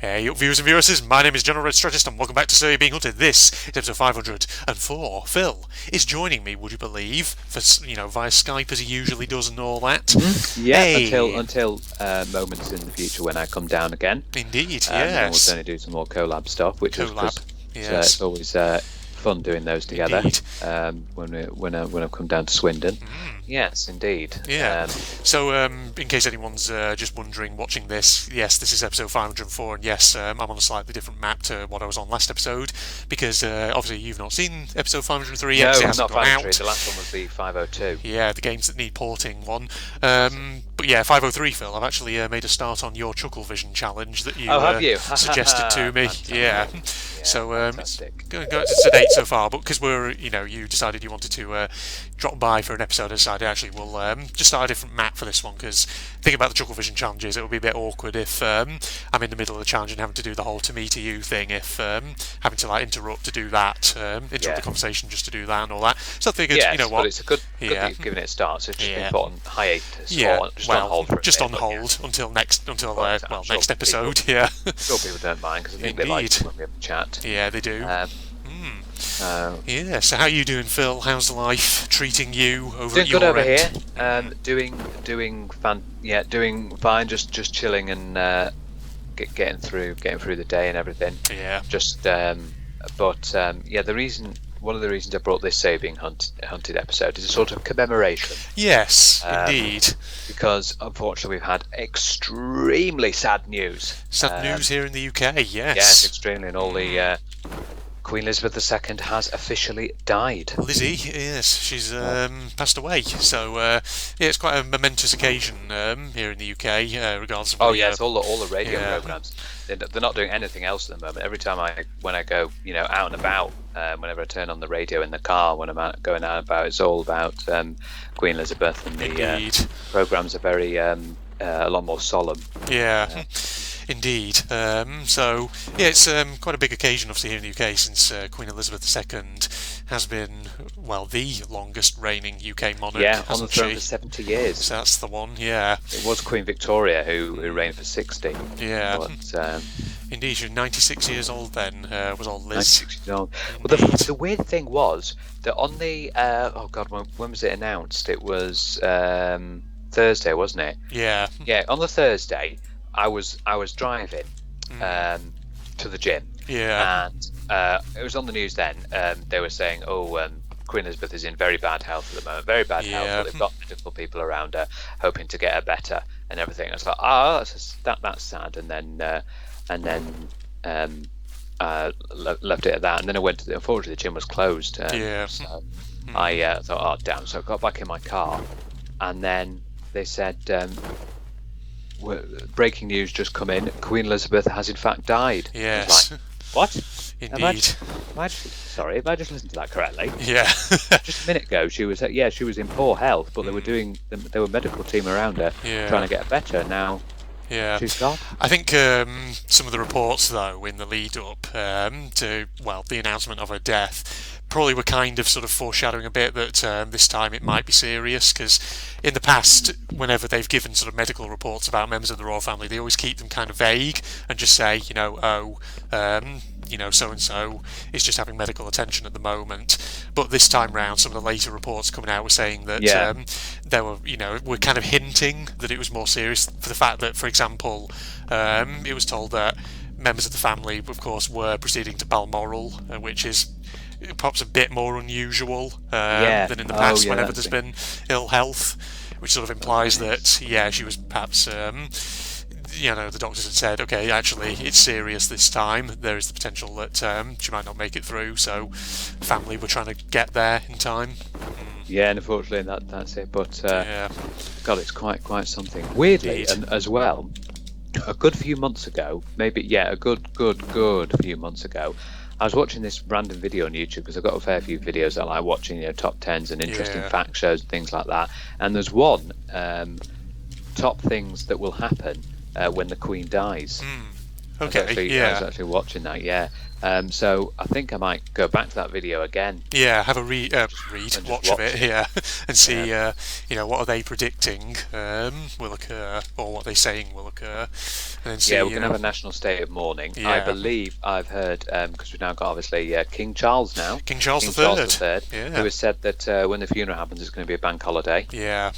Hey up viewers and viewers, my name is General Red Strategist and welcome back to Survey Being Hunted. This is episode 504. Phil is joining me, would you believe, for via Skype as he usually does and all that. Yeah, hey. until moments in the future when I come down again. Indeed, Then we'll yes. certainly do some more collab stuff, which is yes. it's always fun doing those together. When I've come down to Swindon. Yes, indeed. Yeah. In case anyone's just wondering, watching this, yes, this is episode 504, and yes, I'm on a slightly different map to what I was on last episode, because obviously you've not seen episode 503 yet. No, not 503. The last one was the 502. Yeah, the games that need porting one. But yeah, 503, Phil, I've actually made a start on your Chuckle Vision challenge that you, have you? suggested to me. Yeah. So it's going to date so far, but because you decided you wanted to drop by for an episode, I decided actually we'll just start a different map for this one, because thinking about the Chuckle Vision challenges, it would be a bit awkward if I'm in the middle of the challenge and having to do the whole to me to you thing, if having to interrupt to do that, interrupt the conversation just to do that and all that. So I figured, you know what, but it's good that you've given it a start, so it's just been put on hiatus, on hold for a bit, until next episode. Sure people don't mind, because I think they like it when we have a chat. Yeah, they do. So how are you doing, Phil? How's life treating you over at your good over end? Here. Doing fine. Just chilling and getting through the day and everything. Yeah. One of the reasons I brought this Being Hunted episode is a sort of commemoration. Yes, indeed. Because unfortunately we've had extremely sad news. Sad news here in the UK. Yes. Yes, extremely, and all the. Queen Elizabeth II has officially died. Lizzie, yes, she's passed away. So it's quite a momentous occasion here in the UK, regardless of. It's all the radio programs. They're not doing anything else at the moment. Every time when I go, out and about, whenever I turn on the radio in the car, when I'm going out and about, it's all about Queen Elizabeth, and the programs are very a lot more solemn. Yeah. Indeed. It's quite a big occasion, obviously, here in the UK, since Queen Elizabeth II has been, the longest reigning UK monarch. Yeah, on the throne for 70 years. So that's the one, yeah. It was Queen Victoria who reigned for 60. Yeah. But, indeed, she was 96 years old then, was old Liz. 96 years old. Well, the weird thing was that on the, when was it announced? It was Thursday, wasn't it? Yeah. Yeah, on the Thursday, I was driving to the gym, and it was on the news then. They were saying, Queen Elizabeth is in very bad health at the moment, very bad health. But they've got medical people around her, hoping to get her better and everything. I was like, that's sad. And then left it at that. And then I went to unfortunately the gym was closed. So I thought, oh damn! So I got back in my car, and then they said. Breaking news just come in. Queen Elizabeth has in fact died. Yes. Like, what? Indeed. Have I just listened to that correctly? Yeah. Just a minute ago, she was in poor health, but there were medical team around her trying to get her better. Now, she's gone. I think some of the reports, though, in the lead up to the announcement of her death, probably were kind of sort of foreshadowing a bit that this time it might be serious, because in the past, whenever they've given sort of medical reports about members of the royal family, they always keep them kind of vague and just say, so and so is just having medical attention at the moment. But this time round, some of the later reports coming out were saying that they were kind of hinting that it was more serious, for the fact that, for example, it was told that members of the family, of course, were proceeding to Balmoral, which is perhaps a bit more unusual than in the past whenever there's been ill health, which sort of implies that she was perhaps the doctors had said, okay, actually it's serious this time, there is the potential that she might not make it through, so family were trying to get there in time. Yeah, and unfortunately that's it, but God, it's quite something. Weirdly, and as well, a good few months ago, a good few months ago, I was watching this random video on YouTube, because I've got a fair few videos I like watching, top 10s and interesting fact shows and things like that. And there's one, top things that will happen when the Queen dies. Okay, I was actually watching that. Yeah. So I think I might go back to that video again. Yeah, have a watch of it, it. yeah, and see, what are they predicting will occur, or what they're saying will occur, and then see. Yeah, we're going to have a national state of mourning. Yeah. I believe I've heard, because we've now got obviously King Charles now. King Charles III. Yeah. Who has said that when the funeral happens, it's going to be a bank holiday. Yeah.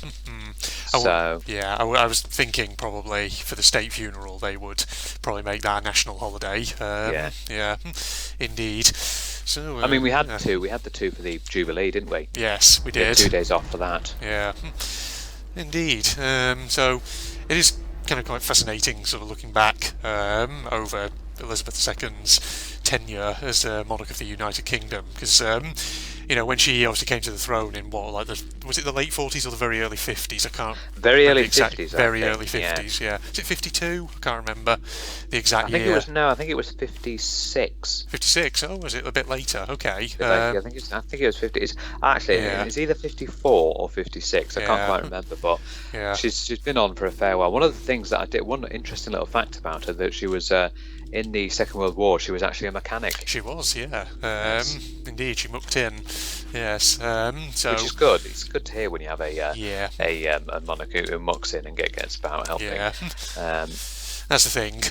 So I was thinking probably for the state funeral they would probably make that a national holiday. Yeah, indeed. So I mean, we had two. We had the two for the Jubilee, didn't we? Yes, we did. We had 2 days off for that. Yeah, indeed. So it is kind of quite fascinating, sort of looking back over Elizabeth II's tenure as monarch of the United Kingdom, because when she obviously came to the throne in was it the late 40s or the very early 50s? I can't. Very early 50s. Very early 50s. Yeah. Is it 52? I can't remember the exact year. I think it was 56. 56. Oh, was it a bit later? Okay. I think it was 50. It's either 54 or 56. I can't quite remember, but she's been on for a fair while. One of the things that I did, one interesting little fact about her, that she was in the Second World War, she was actually a mechanic. She was, yeah. Indeed, she mucked in. Yes. So which is good. It's good to hear when you have a monarch who mucks in and gets about helping. Yeah. That's the thing.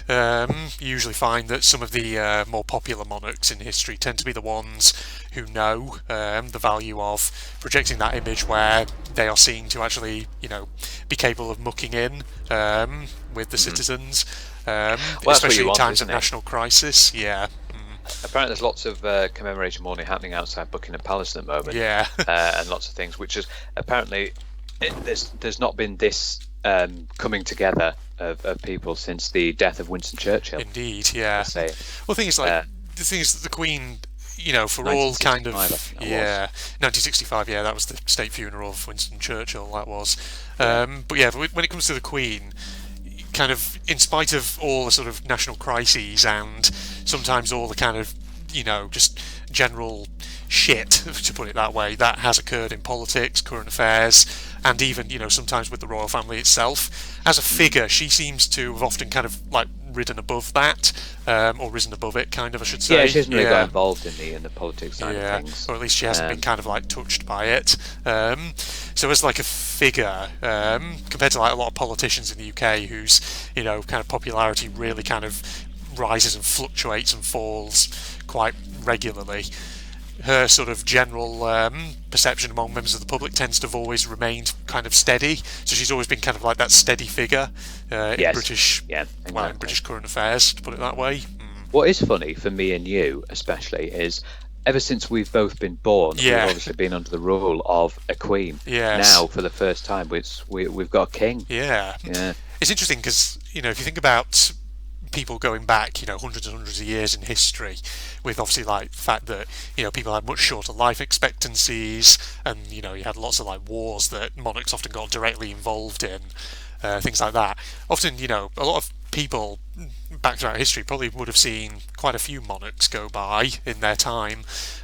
You usually find that some of the more popular monarchs in history tend to be the ones who know the value of projecting that image where they are seen to actually, be capable of mucking in with the citizens, especially in times of national crisis. Yeah. Apparently, there's lots of commemoration mourning happening outside Buckingham Palace at the moment. Yeah. And lots of things, which is apparently there's not been this coming together of people since the death of Winston Churchill. Indeed, yeah. Well, the thing is, the Queen, for all kind of 1965, that was the state funeral of Winston Churchill. That was, but when it comes to the Queen, kind of, in spite of all the sort of national crises and sometimes all the kind of, just general shit, to put it that way, that has occurred in politics, current affairs, and even, sometimes with the royal family itself. As a figure, she seems to have often kind of ridden above that, or risen above it, kind of, I should say. Yeah, she hasn't really got involved in the politics side of things. Or at least she hasn't been kind of touched by it. So as a figure, compared to a lot of politicians in the UK whose, kind of popularity really kind of rises and fluctuates and falls quite regularly, her sort of general perception among members of the public tends to have always remained kind of steady. So she's always been kind of like that steady figure in British, in British current affairs, to put it that way. What is funny for me and you, especially, is ever since we've both been born, we've obviously been under the rule of a queen. Yes. Now, for the first time, we've got a king. Yeah. It's interesting because if you think about people going back, hundreds and hundreds of years in history, with obviously the fact that people had much shorter life expectancies, and you had lots of wars that monarchs often got directly involved in, things like that. Often, a lot of people back throughout history probably would have seen quite a few monarchs go by in their time.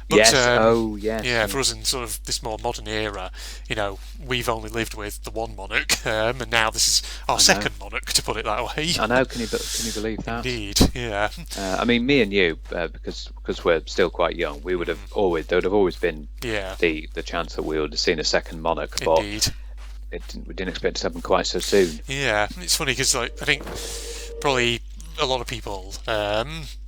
But, yes. For us in sort of this more modern era, we've only lived with the one monarch, and now this is our second monarch, to put it that way. I know. Can you believe that? Indeed, yeah. I mean, me and you, because we're still quite young, there would have always been the chance that we would have seen a second monarch. Indeed. But we didn't expect it to happen quite so soon. Yeah, it's funny because I think probably a lot of people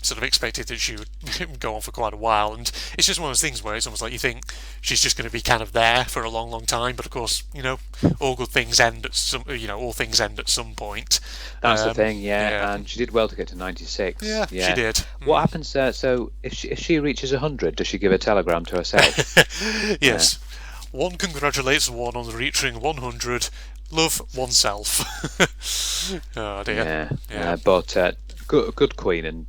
sort of expected that she would go on for quite a while, and it's just one of those things where it's almost like you think she's just going to be kind of there for a long, long time. But of course, all good things end at some, all things end at some point. That's the thing, and she did well to get to 96. Yeah, she did. What happens? So if she reaches 100, does she give a telegram to herself? Yes. One congratulates one on reaching 100. Love oneself. Oh dear. Yeah. But good queen, and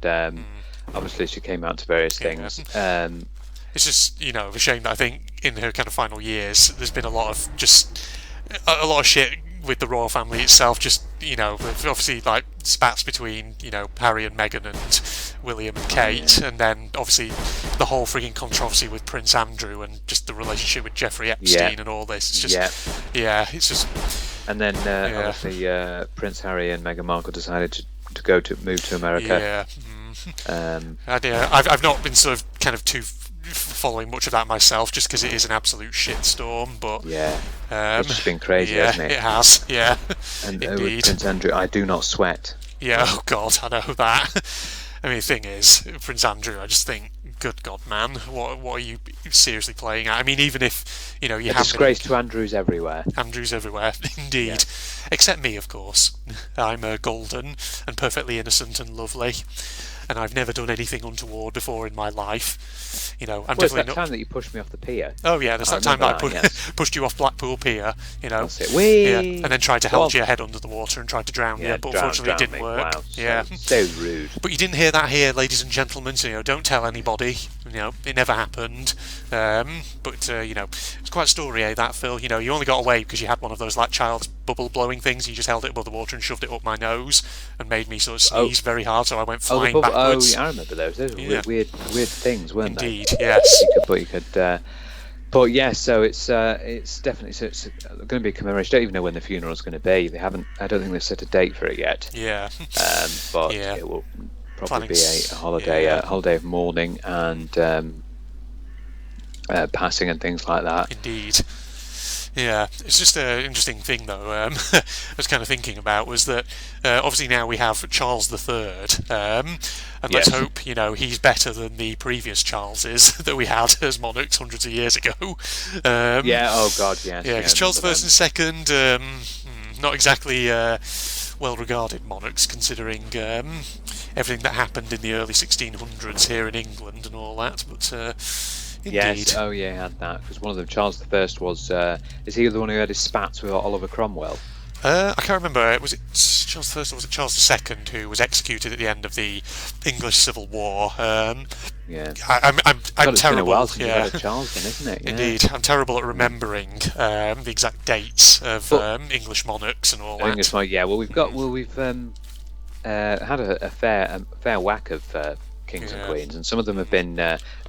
obviously she came out to various things. It's just a shame that I think in her kind of final years there's been a lot of shit with the royal family itself. Just obviously spats between Harry and Meghan and William and Kate, and then obviously the whole frigging controversy with Prince Andrew and just the relationship with Jeffrey Epstein and all this. It's just it's just. And then obviously Prince Harry and Meghan Markle decided to to move to America. Yeah. I've not been sort of kind of too following much of that myself, just because it is an absolute shitstorm. But it's just been crazy, hasn't it? It has. Yeah, and indeed. With Prince Andrew, I do not sweat. Yeah. Oh God, I know that. I mean, the thing is, Prince Andrew, I just think, good God, man, what are you seriously playing at? I mean, even if you have disgrace to Andrews everywhere. Andrews everywhere, indeed. Yeah. Except me, of course. I'm golden and perfectly innocent and lovely, and I've never done anything untoward before in my life. I'm definitely it's that time that you pushed me off the pier. Oh yeah, there's that time that I pushed you off Blackpool Pier. That's it. Whee! And then tried to hold your head under the water and tried to drown you, but unfortunately it didn't work. Wow, yeah, so rude. But you didn't hear that here, ladies and gentlemen. So don't tell anybody. It never happened. But it's quite a story, that, Phil. You only got away because you had one of those like child's bubble blowing things. You just held it above the water and shoved it up my nose and made me sort of sneeze very hard, so I went flying backwards. Oh, I remember those. Those were weird things, weren't they? Indeed, yes. But yeah, so it's definitely it's going to be a commemoration. I don't even know when the funeral is going to be. They haven't. I don't think they've set a date for it yet. Yeah. But it will probably be a holiday, holiday of mourning and passing and things like that. Indeed. Yeah, it's just an interesting thing, though. I was kind of thinking about was that obviously now we have Charles III, and let's hope he's better than the previous Charleses that we had as monarchs hundreds of years ago. Oh God, yes. Yeah, because Charles I and II, not exactly well-regarded monarchs, considering everything that happened in the early 1600s here in England and all that, but. Indeed. Yes, oh yeah, he had that, because one of them, Charles I, was, is he the one who had his spats with Oliver Cromwell? I can't remember, was it Charles I or was it Charles II who was executed at the end of the English Civil War? I'm it's terrible. Been a while since you've had a Charles then, isn't it? Yeah. Indeed, I'm terrible at remembering the exact dates of English monarchs and all that. English monarchs, yeah. Well, we've had a fair whack of kings and queens, and some of them have been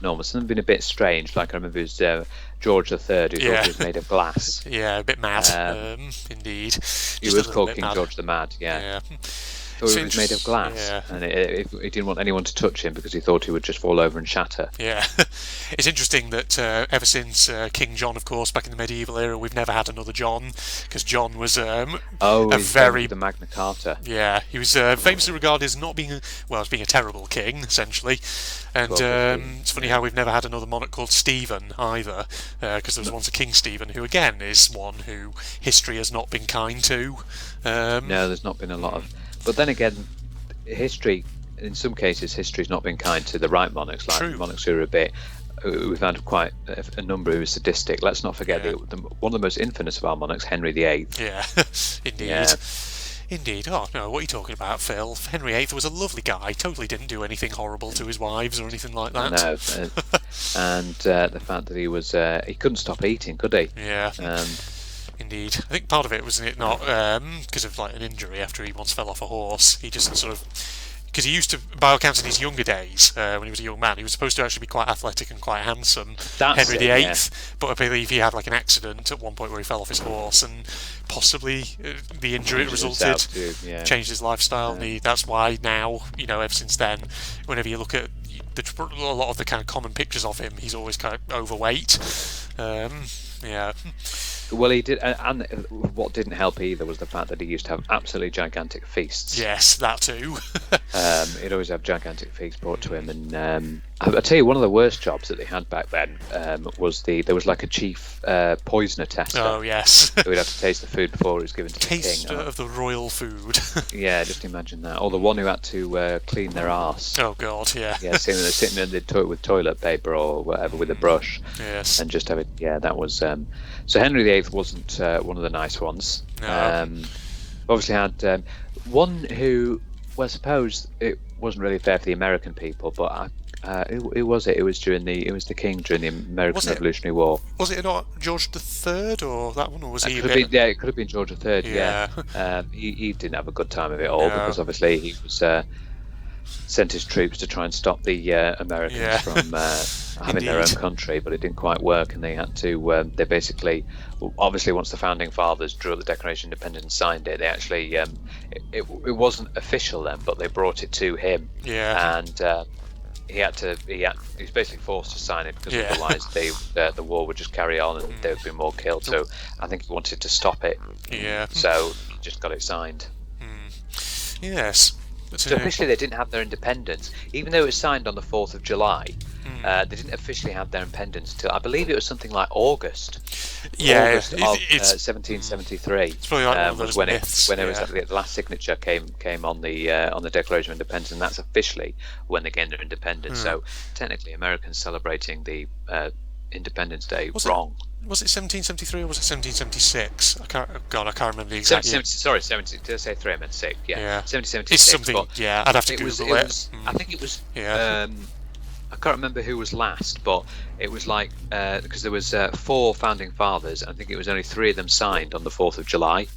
normal. Some have been a bit strange. Like I remember, it was George III, who was made of glass. Yeah, a bit mad. Indeed. He was called King George the Mad. Yeah. So he was made of glass, and he didn't want anyone to touch him because he thought he would just fall over and shatter. Yeah, it's interesting that ever since King John, of course, back in the medieval era, we've never had another John, because John was the Magna Carta. Yeah, he was famously regarded as not being as being a terrible king, essentially. And it's funny how we've never had another monarch called Stephen either, because there was once a King Stephen, who again is one who history has not been kind to. No, there's not been a lot of. But then again, history, in some cases, history's not been kind to the right monarchs, like monarchs who are a bit. We've had quite a number who are sadistic. Let's not forget one of the most infamous of our monarchs, Henry VIII. Yeah, indeed. Yeah. Indeed. Oh, no, what are you talking about, Phil? Henry VIII was a lovely guy. Totally didn't do anything horrible to his wives or anything like that. No. And the fact that he couldn't stop eating, could he? Yeah. Indeed. I think part of it, wasn't it not, because of like an injury after he once fell off a horse. He just sort of... Because he used to, by all accounts in his younger days, when he was a young man, he was supposed to actually be quite athletic and quite handsome, Henry VIII, but I believe he had like an accident at one point where he fell off his horse and possibly the injury resulted, changed his lifestyle, and that's why now, ever since then, whenever you look at a lot of the kind of common pictures of him, he's always kind of overweight. Yeah. Well, he did, and what didn't help either was the fact that he used to have absolutely gigantic feasts. Yes, that too. He'd always have gigantic feasts brought to him, and I'll tell you, one of the worst jobs that they had back then was there was like a chief poisoner tester. Oh yes. So we'd have to taste the food before it was given to the king. Taster of the royal food. Yeah, just imagine that. Or the one who had to clean their arse. Oh God, yeah. Yeah, sitting in the toilet with toilet paper or whatever with a brush. Yes. And just have it. Yeah, that was. So Henry VIII wasn't one of the nice ones. No. Obviously had one who, well, I suppose it wasn't really fair for the American people, but who was it? It was the king during the American Revolutionary War. Was it not George III or that one, or was he? It could have been George III. Yeah. He didn't have a good time of it all because obviously he was. sent his troops to try and stop the Americans from having their own country, but it didn't quite work, and they had to. They basically, obviously, once the founding fathers drew up the Declaration of Independence and signed it, they actually it wasn't official then, but they brought it to him, and he was basically forced to sign it because otherwise the war would just carry on and there would be more killed. So I think he wanted to stop it. So he just got it signed. Yes. So officially they didn't have their independence, even though it was signed on the 4th of July. They didn't officially have their independence until, I believe it was something like August. August of 1773. It's probably like one of those myths. When it was the last signature came on the Declaration of Independence, and that's officially when they gained their independence. So technically, Americans celebrating the Independence Day wrong. Was it 1773 or was it 1776? I can't remember the exact year. Sorry, 70. Did I say 3? I meant 6. Yeah. 1776. It's something. I'd have to Google it. I think it was. I can't remember who was last, but it was like because there was 4 founding fathers. I think it was only 3 of them signed on the 4th of July,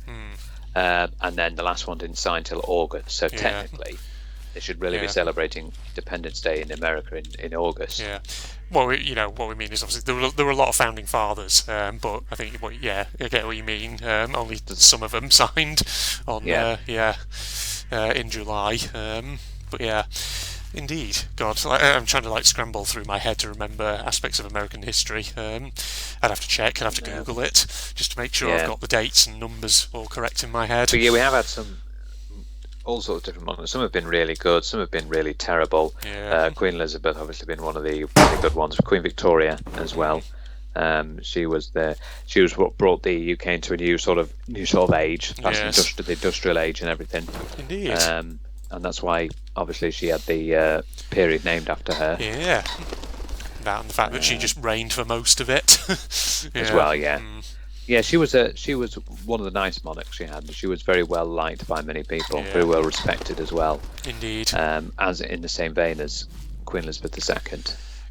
and then the last one didn't sign till August. So technically, they should really be celebrating Independence Day in America in August. Yeah. Well, what we mean is obviously there were a lot of founding fathers, but I think I get what you mean. Only some of them signed on in July. But yeah. Indeed, God, I'm trying to scramble through my head to remember aspects of American history. I'd have to check. I'd have to Google it just to make sure I've got the dates and numbers all correct in my head. But we have had all sorts of different monarchs. Some have been really good, some have been really terrible. Queen Elizabeth obviously been one of the really good ones. Queen Victoria as well. She was what brought the UK into a new sort of age. That's the industrial age and everything. Indeed. And that's why, obviously, she had the period named after her. Yeah. That and the fact that she just reigned for most of it. As well, Yeah, she was one of the nice monarchs she had. She was very well liked by many people, very well respected as well. Indeed. As in the same vein as Queen Elizabeth II.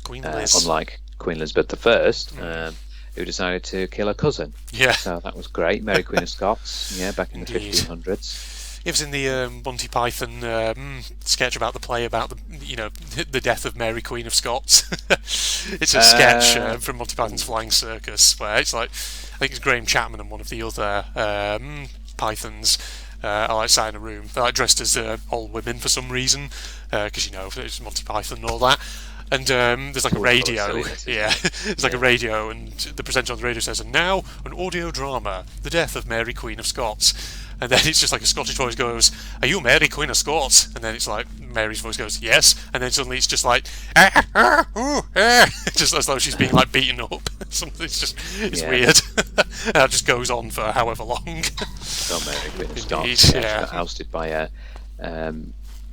Queen Liz. Unlike Queen Elizabeth I, who decided to kill her cousin. Yeah. So that was great. Mary Queen of Scots, back in the 1500s. It was in the Monty Python sketch about the play about the death of Mary Queen of Scots. It's a sketch from Monty Python's Flying Circus where it's like, I think it's Graham Chapman and one of the other Pythons are outside a room. They're dressed as old women for some reason because it's Monty Python and all that. And there's a radio, there's a radio, and the presenter on the radio says, "And now an audio drama, the death of Mary Queen of Scots." And then it's just like a Scottish voice goes, "Are you Mary Queen of Scots?" And then it's like Mary's voice goes, "Yes." And then suddenly it's just like, just as though she's being beaten up. It's weird. And that just goes on for however long. So Mary Queen of Scots, she got ousted by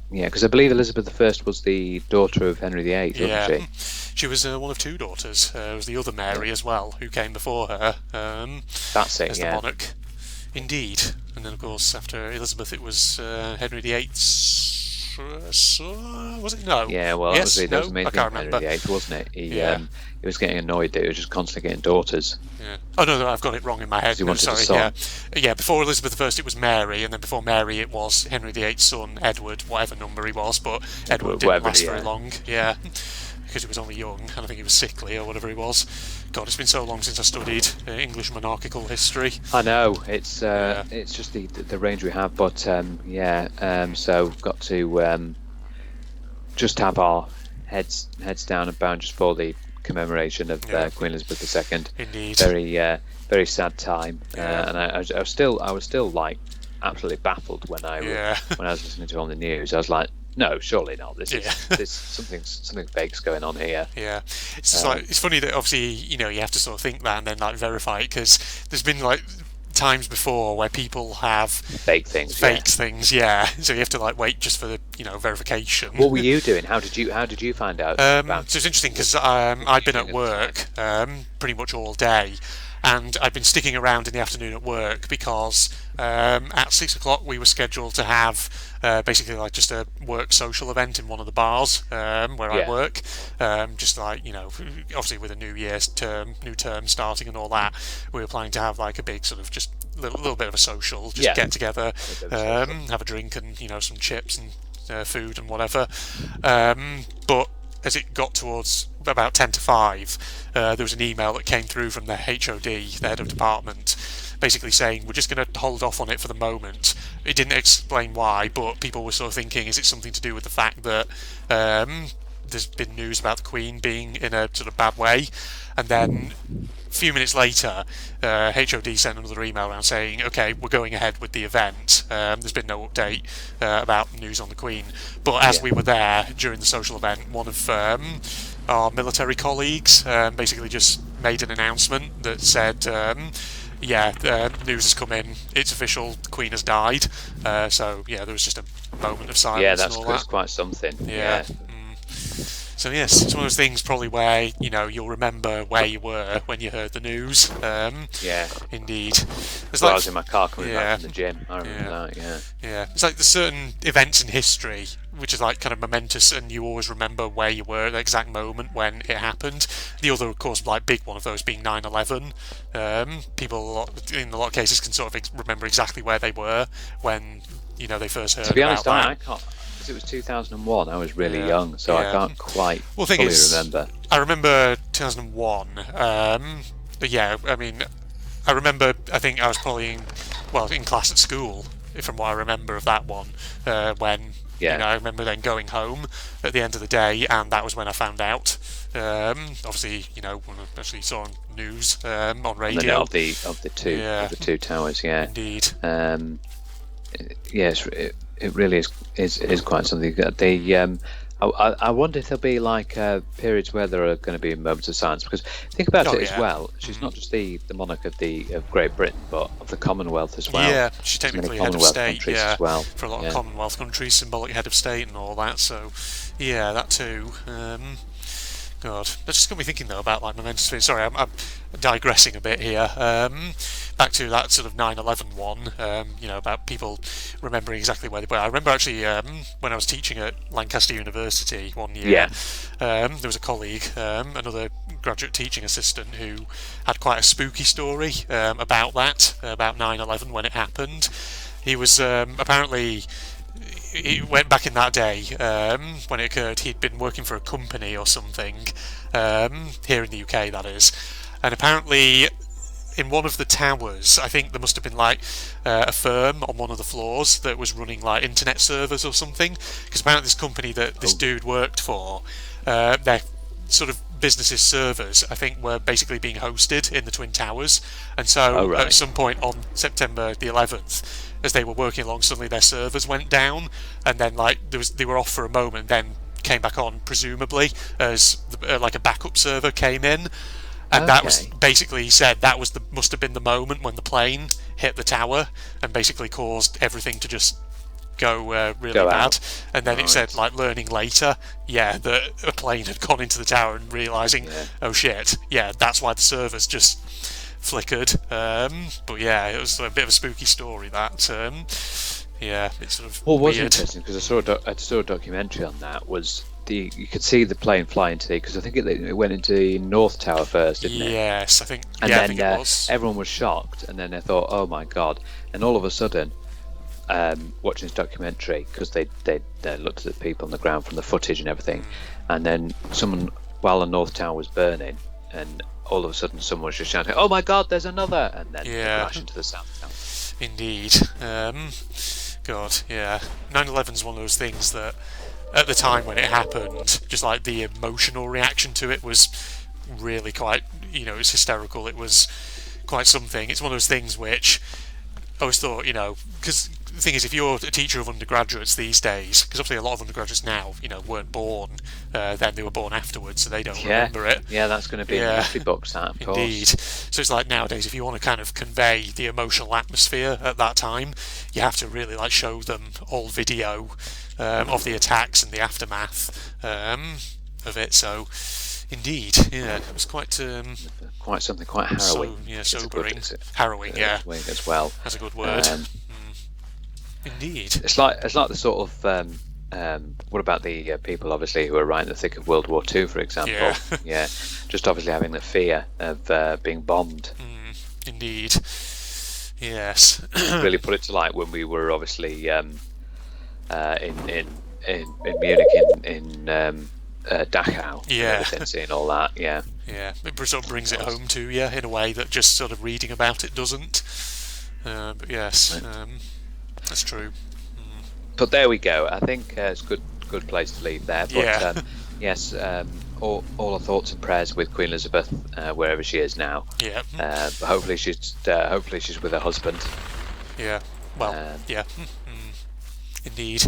because I believe Elizabeth I was the daughter of Henry VIII, wasn't she? She was one of 2 daughters. There was the other Mary as well, who came before her. That's it, as the monarch. Indeed. And then, of course, after Elizabeth, it was Henry VIII's son, was it? No. Yeah, well, yes? that was the main thing, Henry VIII, wasn't it? He was getting annoyed that he was just constantly getting daughters. Yeah. Oh, no, I've got it wrong in my head. No, sorry, yeah, before Elizabeth I, it was Mary, and then before Mary, it was Henry VIII's son, Edward, whatever number he was, but Edward didn't last very long. Yeah. Because he was only young, and I think he was sickly or whatever he was. God, it's been so long since I studied English monarchical history. I know, it's just the range we have, but so we've got to just have our heads down and bound just for the commemoration of Queen Elizabeth II. Indeed. Very sad time, and I was still absolutely baffled when I was listening to it on the news. I was like, no, surely not. This is something fake's going on here. Yeah, it's it's funny that obviously you have to sort of think that and then verify it, because there's been times before where people have fake things. So you have to wait just for the verification. What were you doing? How did you find out? So it's interesting because I'd been at work pretty much all day. And I'd been sticking around in the afternoon at work because at 6 o'clock we were scheduled to have basically just a work social event in one of the bars where I work. Obviously with a new term starting and all that, we were planning to have a big sort of just little bit of a social, get together, have a drink and some chips and food and whatever. But as it got towards about 10 to 5, there was an email that came through from the HOD, the head of department, basically saying we're just going to hold off on it for the moment. It didn't explain why, but people were sort of thinking, is it something to do with the fact that there's been news about the Queen being in a sort of bad way? And then a few minutes later, HOD sent another email around saying, okay, we're going ahead with the event. There's been no update about news on the Queen. But as we were there during the social event, one of our military colleagues basically just made an announcement that said, news has come in, it's official, the Queen has died. So there was just a moment of silence. Yeah, that's quite something. Yeah. So yes, it's one of those things probably where you'll remember where you were when you heard the news. Indeed. I was in my car coming back from the gym. I remember that. Yeah. It's like there's certain events in history which is like kind of momentous, and you always remember where you were at the exact moment when it happened. The other, of course, like big one of those being 9/11. People in a lot of cases can sort of remember exactly where they were when they first heard about that. To be honest, I can't. It was 2001. I was really young, so I can't quite fully remember. I remember 2001. But yeah, I mean, I remember. I think I was probably in class at school, from what I remember of that one. When I remember then going home at the end of the day, and that was when I found out. Obviously, when I actually saw on news on radio of the two towers. Yeah, indeed. Yes. It really is quite something. I wonder if there'll be like periods where there are going to be moments of silence, because think about it as well. She's not just the monarch of Great Britain, but of the Commonwealth as well. Yeah, she's technically head of state. Yeah, as well. For a lot of Commonwealth countries, symbolic head of state and all that. So, yeah, that too. God, that just got me thinking though about like momentous things. Sorry, I'm digressing a bit here. Back to that sort of 9/11 one. About people remembering exactly where they were. I remember actually when I was teaching at Lancaster University one year. There was a colleague, another graduate teaching assistant, who had quite a spooky story about 9/11 when it happened. He was apparently. He went back in that day when it occurred. He'd been working for a company or something here in the UK, that is, and apparently in one of the towers, I think there must have been like a firm on one of the floors that was running like internet servers or something, because apparently this company that this dude worked for, their sort of business's servers, I think, were basically being hosted in the Twin Towers, and so at some point on September the 11th, as they were working along, suddenly their servers went down, and then they were off for a moment, then came back on presumably as like a backup server came in, and that was basically, he said, that must have been the moment when the plane hit the tower and basically caused everything to just go really bad. And then it said, like, learning later, that a plane had gone into the tower and realising, oh shit, that's why the servers just flickered. But it was a bit of a spooky story, that. It's sort of what was interesting, because I saw a documentary on that, was you could see the plane fly into because I think it went into the North Tower first, didn't it? Yes, I think. And then I think it was. Everyone was shocked, and then they thought, "Oh my god!" And all of a sudden, watching this documentary, because they looked at the people on the ground from the footage and everything, and then someone, while the North Tower was burning, and all of a sudden someone was just shouting, "Oh my god, there's another!" And then they crashed into the South Tower. Indeed. God, yeah. 9/11's one of those things that, at the time when it happened, just like the emotional reaction to it was really quite, it was hysterical. It was quite something. It's one of those things which I always thought, because the thing is, if you're a teacher of undergraduates these days, because obviously a lot of undergraduates now, weren't born, then they were born afterwards, so they don't remember it. Yeah, that's going to be in the history books, that, of course. Indeed. So it's like nowadays, if you want to kind of convey the emotional atmosphere at that time, you have to really like show them all video of the attacks and the aftermath of it. So, indeed, it was quite something, quite harrowing. Sobering, harrowing, as well. That's a good word. Indeed. It's like the sort of what about the people obviously who are right in the thick of World War II, for example? Just obviously having the fear of being bombed. Indeed. Yes. Really put it to light when we were obviously in in Munich in Dachau. Yeah, seeing all that. Yeah, it sort of brings it home to you in a way that just sort of reading about it doesn't. But yes, that's true. But there we go. I think it's a good place to leave there. But yes, all our thoughts and prayers with Queen Elizabeth wherever she is now. Yeah. But hopefully she's with her husband. Yeah. Well. Yeah. Indeed.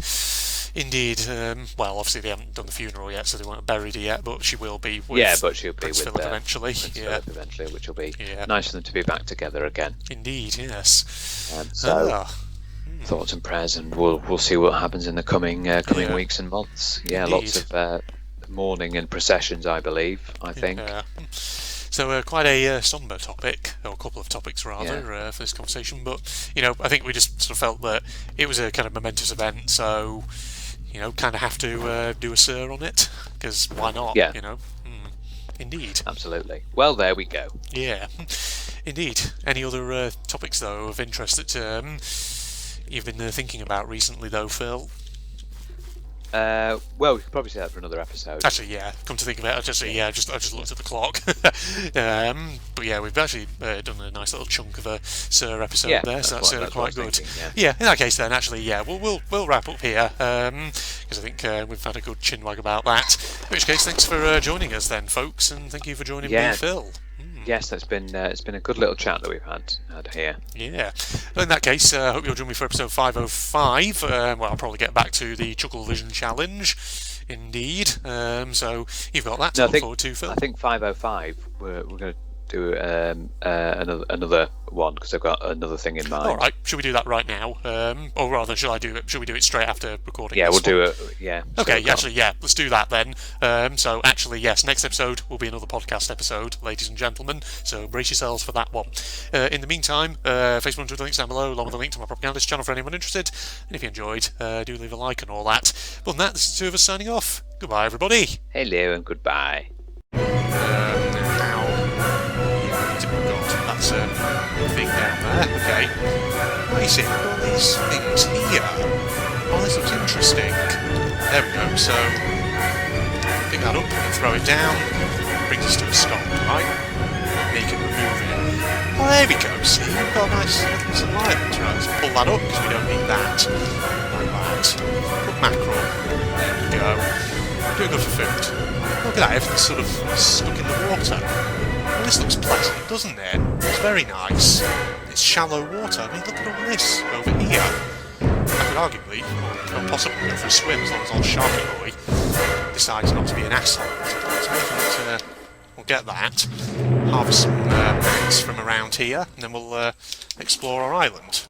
Well, obviously they haven't done the funeral yet, so they won't have buried her yet. But she will be. But she'll be Prince with Philip eventually. Prince Philip eventually, which will be nice for them to be back together again. Indeed. Yes. Thoughts and prayers, and we'll see what happens in the coming weeks and months. Yeah, Indeed. Lots of mourning and processions, I think. So quite a sombre topic, or a couple of topics rather, for this conversation. But I think we just sort of felt that it was a kind of momentous event, so kind of have to do a Sir on it, because why not? Yeah. Indeed. Absolutely. Well, there we go. Yeah. Indeed. Any other topics though of interest that you've been thinking about recently, though, Phil? Well, we could probably say that for another episode. Actually, yeah. Come to think of it, I just looked at the clock. But yeah, we've actually done a nice little chunk of a Sir episode there, so that's quite good. Thinking, yeah, in that case, then actually, yeah, we'll wrap up here because I think we've had a good chinwag about that. In which case, thanks for joining us, then, folks, and thank you for joining me, Phil. Yes, it's been a good little chat that we've had here. Yeah. Well, in that case, I hope you'll join me for episode 505. Well, I'll probably get back to the Chuckle Vision Challenge. Indeed. So you've got that to look forward to, Phil. I think 505. We're going to do another one because I've got another thing in mind. All right. Should we do that right now? Or rather, should we do it straight after recording? Yeah, we'll do it. Yeah. Okay. Actually, let's do that then. So actually, yes, next episode will be another podcast episode, ladies and gentlemen. So brace yourselves for that one. In the meantime, Facebook and Twitter links down below, along with a link to my propagandist channel for anyone interested. And if you enjoyed, do leave a like and all that. But than that, this is the two of us signing off. Goodbye, everybody. Hello and goodbye. That's a thing down there. Okay. I see. All these things here. Oh, this looks interesting. There we go. So, pick that up and throw it down. Brings us to a stop, right? Make it remove it. Oh, there we go. See, we've got a nice little island. Right, let's pull that up because we don't need that. Like that. Put mackerel. There we go. Doing good for food. Look at that. Everything's sort of stuck in the water. Well, this looks pleasant, doesn't it? It's very nice. It's shallow water. I mean, look at all this over here. I could arguably, or possibly go for a swim as long as old Sharky Boy decides not to be an asshole. So we'll get that. Harvest some mats from around here, and then we'll explore our island.